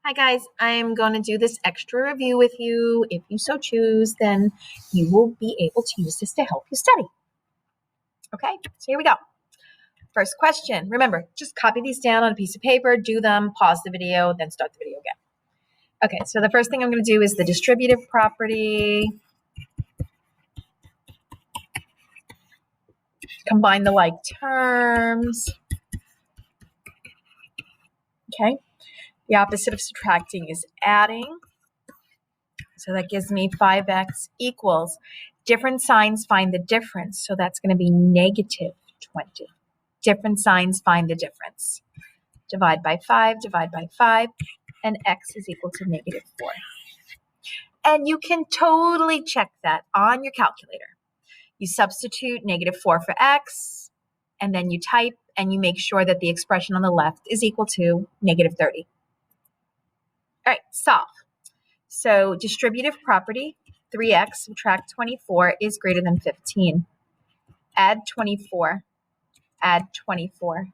Hi guys, I'm going to do this extra review with you. If you so choose, then you will be able to use this to help you study. Okay, so here we go. First question. Remember, just copy these down on a piece of paper, do them, pause the video, then start the video again. Okay, so the first thing I'm going to do is the distributive property. Combine the like terms. Okay, the opposite of subtracting is adding. So that gives me 5x equals, different signs find the difference. So that's going to be negative 20. Different signs find the difference. Divide by 5, and x is equal to negative 4. And you can totally check that on your calculator. You substitute negative 4 for x, and then you type, and you make sure that the expression on the left is equal to negative 30. All right, solve. So distributive property, 3x subtract 24 is greater than 15. Add 24, add 24.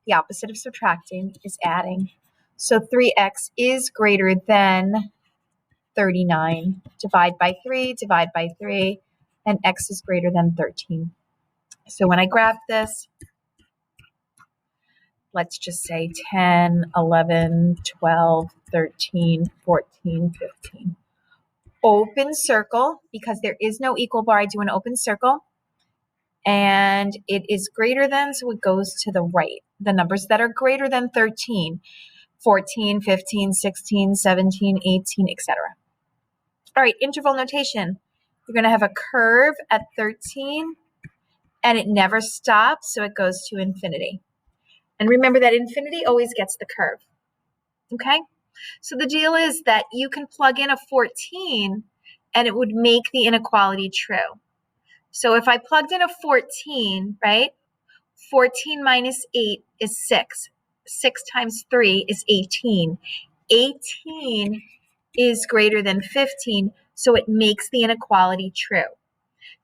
The opposite of subtracting is adding. So 3x is greater than 39. Divide by 3, and x is greater than 13. So when I graph this, let's just say 10, 11, 12, 13, 14, 15. Open circle, because there is no equal bar, I do an open circle. And it is greater than, so it goes to the right. The numbers that are greater than 13, 14, 15, 16, 17, 18, etc. All right, interval notation. You're going to have a curve at 13, and it never stops, so it goes to infinity. And remember that infinity always gets the curve. Okay? So the deal is that you can plug in a 14, and it would make the inequality true. So if I plugged in a 14, right? 14 minus 8 is 6. 6 times 3 is 18. 18 is greater than 15, so it makes the inequality true.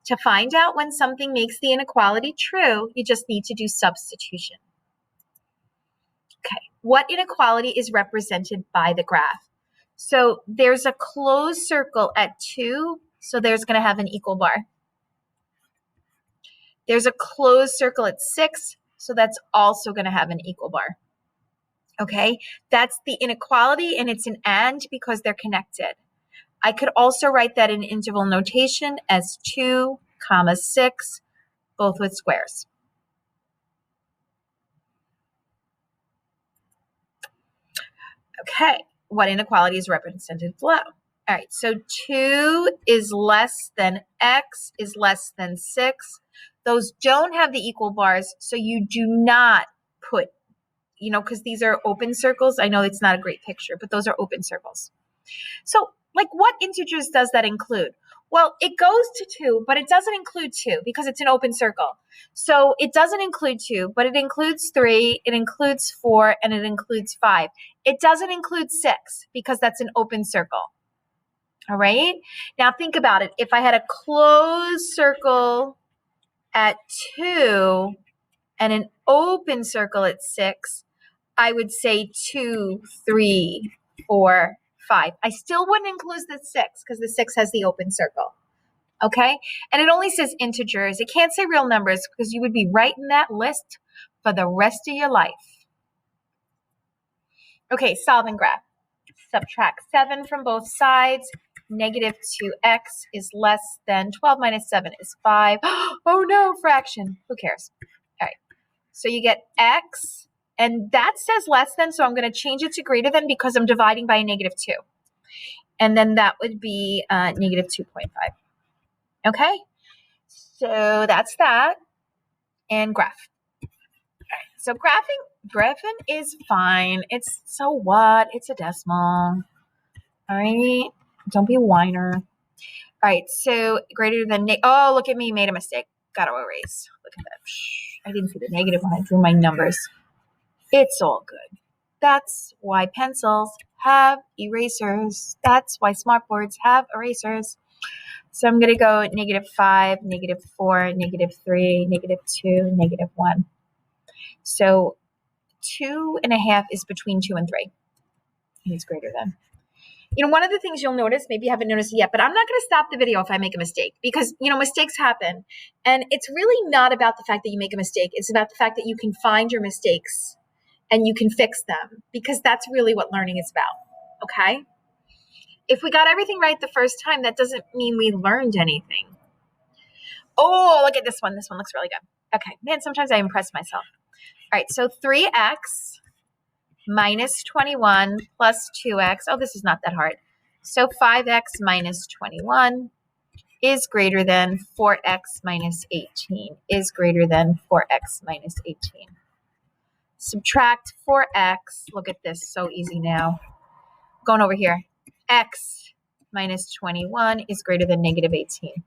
To find out when something makes the inequality true, you just need to do substitution. Okay, what inequality is represented by the graph? So there's a closed circle at 2, so there's going to have an equal bar. There's a closed circle at 6, so that's also going to have an equal bar. Okay, that's the inequality, and it's an and because they're connected. I could also write that in interval notation as 2, 6, both with squares. Okay, what inequality is represented below? All right, so 2 is less than x is less than 6. Those don't have the equal bars, so you do not put, because these are open circles. I know it's not a great picture, but those are open circles. So, like, what integers does that include? Well, it goes to 2, but it doesn't include 2 because it's an open circle. So it doesn't include 2, but it includes 3, it includes 4, and it includes 5. It doesn't include 6 because that's an open circle. All right? Now think about it. If I had a closed circle at 2 and an open circle at 6, I would say 2, 3, 4, 5. I still wouldn't include the 6 because the 6 has the open circle. Okay? And it only says integers. It can't say real numbers because you would be right in that list for the rest of your life. Okay, solve and graph. Subtract 7 from both sides. Negative 2x is less than 12 minus 7 is 5. Oh no, fraction. Who cares? All right. So you get x, and that says less than, so I'm going to change it to greater than because I'm dividing by a negative 2. And then that would be negative 2.5. Okay? So that's that. And graph. All right. So graphing is fine. It's so what? It's a decimal. All right? Don't be a whiner. All right. So greater than, oh, look at me. Made a mistake. Got to erase. Look at that. I didn't see the negative when I drew my numbers. It's all good. That's why pencils have erasers. That's why smartboards have erasers. So I'm going to go negative 5, negative 4, negative 3, negative 2, negative 1. So 2.5 is between 2 and 3. is greater than. You know, one of the things you'll notice, maybe you haven't noticed it yet, but I'm not going to stop the video if I make a mistake because, you know, mistakes happen. And it's really not about the fact that you make a mistake. It's about the fact that you can find your mistakes and you can fix them because that's really what learning is about, okay? If we got everything right the first time, that doesn't mean we learned anything. Oh, look at this one. This one looks really good. Okay, man, sometimes I impress myself. All right, so 3x minus 21 plus 2x. Oh, this is not that hard. So 5x minus 21 is greater than 4x minus 18 is greater than 4x minus 18. Subtract 4x. Look at this. So easy now. Going over here. X minus 21 is greater than negative 18.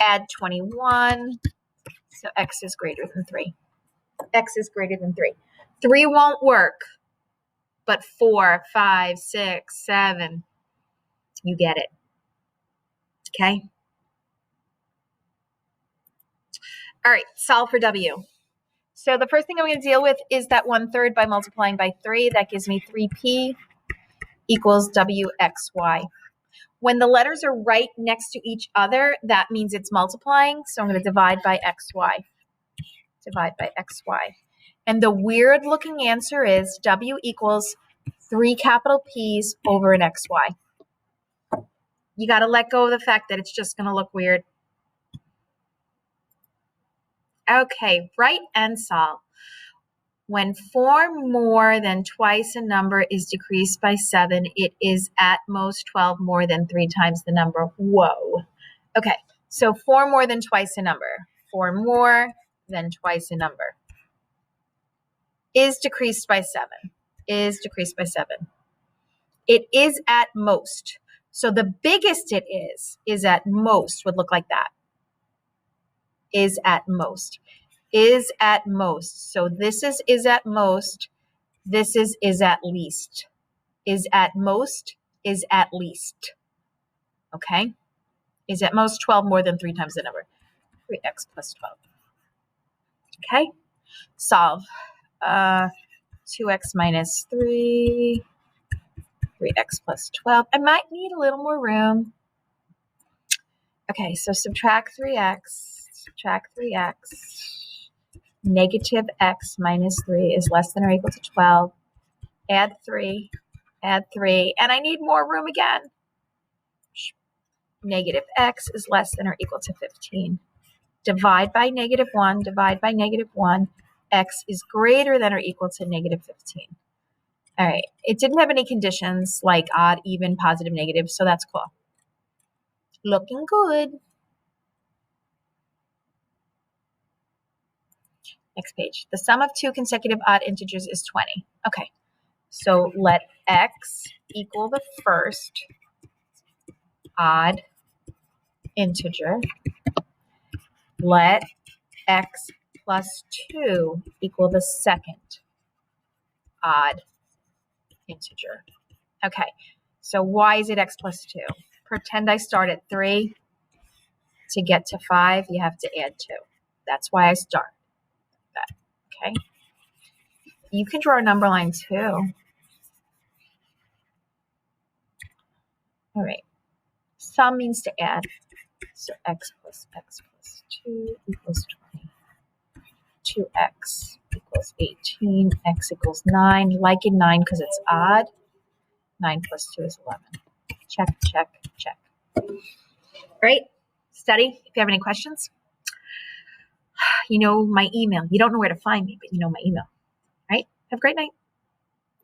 Add 21. So x is greater than 3. X is greater than 3. 3 won't work. But 4, 5, 6, 7, you get it. Okay? All right, solve for W. So the first thing I'm going to deal with is that 1/3 by multiplying by 3. That gives me 3p equals WXY. When the letters are right next to each other, that means it's multiplying. So I'm going to divide by XY. Divide by XY. And the weird looking answer is W equals 3 capital P's over an XY. You got to let go of the fact that it's just going to look weird. Okay, write and solve. When 4 more than twice a number is decreased by 7, it is at most 12 more than 3 times the number. Whoa. Okay, so 4 more than twice a number. 4 more than twice a number is decreased by 7. Is decreased by 7. It is at most. So the biggest it is at most would look like that. Is at most. Is at most. So this is at most. This is at least. Is at most, is at least. Okay? Is at most 12 more than 3 times the number. 3x plus 12. Okay? Solve. 2x minus 3. 3x plus 12. I might need a little more room. Okay, so subtract 3x. Subtract 3x. Negative x minus 3 is less than or equal to 12. Add 3. Add 3. And I need more room again. Negative x is less than or equal to 15. Divide by negative 1. Divide by negative 1. X is greater than or equal to negative 15. All right. It didn't have any conditions like odd, even, positive, negative, so that's cool. Looking good. Next page. The sum of 2 consecutive odd integers is 20. Okay. So let x equal the first odd integer. Let x plus 2 equal the second odd integer. Okay, so why is it x plus 2? Pretend I start at 3. To get to 5, you have to add 2. That's why I start that. Okay? You can draw a number line too. All right. Sum means to add. So x plus 2 equals 20. 2x equals 18. X equals 9. Like in 9 because it's odd. 9 plus 2 is 11. Check, check, check. Great. Study. If you have any questions, you know my email. You don't know where to find me, but you know my email. All right? Have a great night.